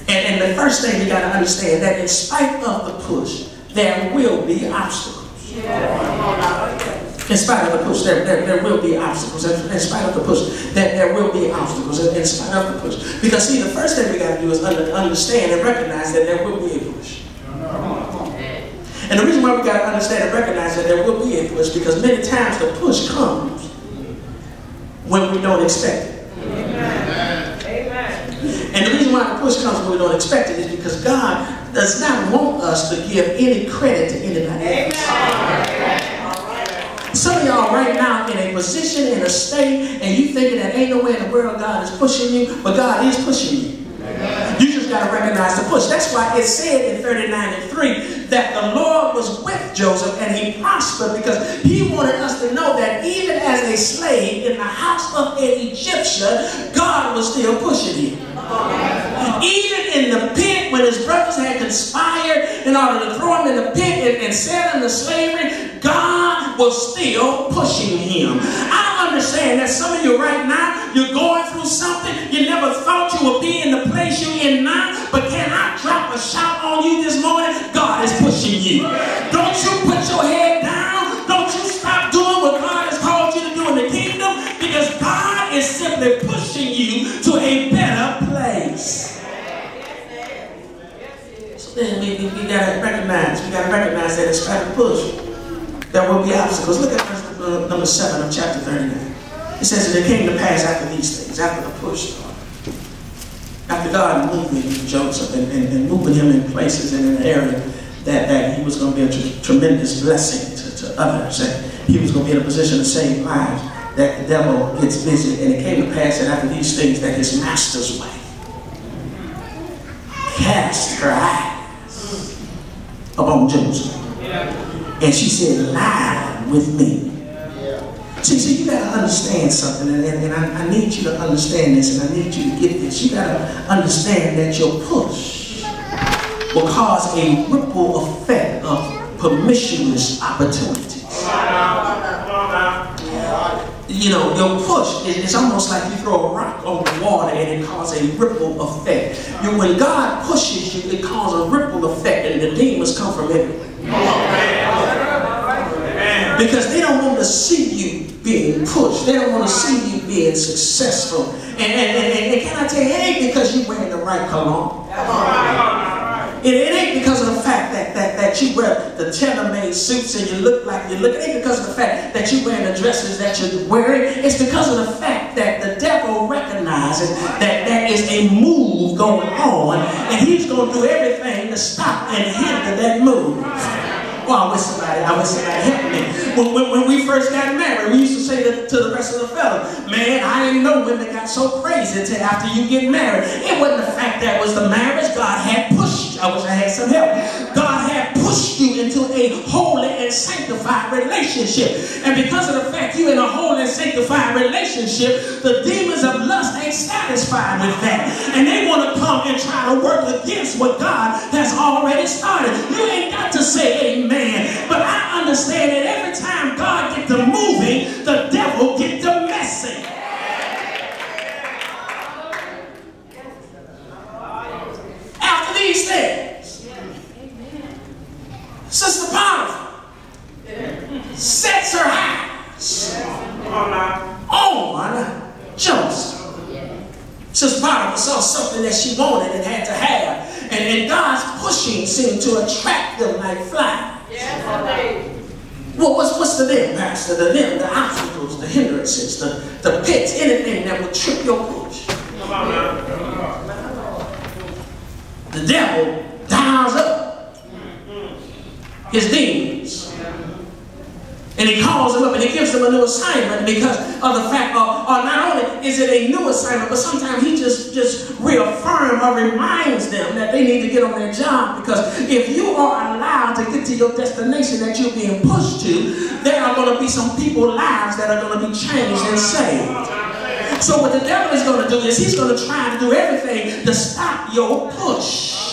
And the first thing you got to understand that in spite of the push, there will be obstacles. In spite of the push, there will be obstacles. In spite of the push, there will be obstacles. In spite of the push. Because see, the first thing we got to do is understand and recognize that there will be a push. And the reason why we got to understand and recognize that there will be a push, because many times the push comes when we don't expect it. Amen. And the reason why the push comes when we don't expect it is because God does not want us to give any credit to anybody else. Some of y'all right now in a position, in a state, and you thinking that ain't no way in the world God is pushing you, but God is pushing you. You just got to recognize the push. That's why it said in 39:3 that the Lord was with Joseph and he prospered, because he wanted us to know that even as a slave in the house of an Egyptian, God was still pushing him. Even in the pit, when his brothers had conspired in order to throw him in the pit and sell him to slavery, God was still pushing him. I understand that some of you right now, you're going through something you never thought you would be in the place you're in now, but can I drop a shout on you this morning? God is pushing you. Don't you put your head down. Don't you stop doing what God has called you to do in the kingdom, because God is simply pushing you to a better place. So then we gotta recognize that in spite of push, there will be obstacles. Look at verse number 7 of chapter 39. It says, and it came to pass after these things, after the push started, after God moving Joseph and moving him in places and in an area that he was going to be a tremendous blessing to others, and he was going to be in a position to save lives, that the devil gets busy. And it came to pass that after these things, that his master's wife cast her eyes upon Joseph. And she said, lie with me. See, you got to understand something, and I need you to understand this, and I need you to get this. You got to understand that your push will cause a ripple effect of permissionless opportunities. You know, your push is almost like you throw a rock on the water and it causes a ripple effect. When God pushes you, it causes a ripple effect, and the demons come from everywhere. Because they don't want to see you being pushed. They don't want to see you being successful. And can I tell you, it ain't because you're wearing the right cologne. It ain't because of the fact that you wear the tailor-made suits and you look like you look. It ain't because of the fact that you're wearing the dresses that you're wearing. It's because of the fact that the devil recognizes that there is a move going on, and he's going to do everything to stop and hinder that move. Well, I wish somebody helped me. When we first got married, we used to say to the rest of the fellas, man, I didn't know women got so crazy until after you get married. It wasn't the fact that was the marriage. God had pushed you. I wish I had some help. God had pushed you into a holy and sanctified relationship. And because of the fact you're in a holy and sanctified relationship, the demons of lust ain't satisfied with that. And they want to come and try to work against what God has already started. You ain't got to say amen. But I understand that every time God gets to moving, the devil gets to messing. After these things, Sister Potiphar sets her eyes on Joseph. Sister Potiphar saw something that she wanted and had to have, and God's pushing seemed to attract them like flies. Well, what's the them, Pastor? The them, the obstacles, the hindrances, the pits, anything that would trip your push. The devil dials up his demons, and he calls them up and he gives them a new assignment, because of the fact, or not only is it a new assignment, but sometimes he just reaffirms or reminds them that they need to get on their job, because if you are allowed to get to your destination that you're being pushed to, there are going to be some people's lives that are going to be changed and saved. So what the devil is going to do is he's going to try to do everything to stop your push.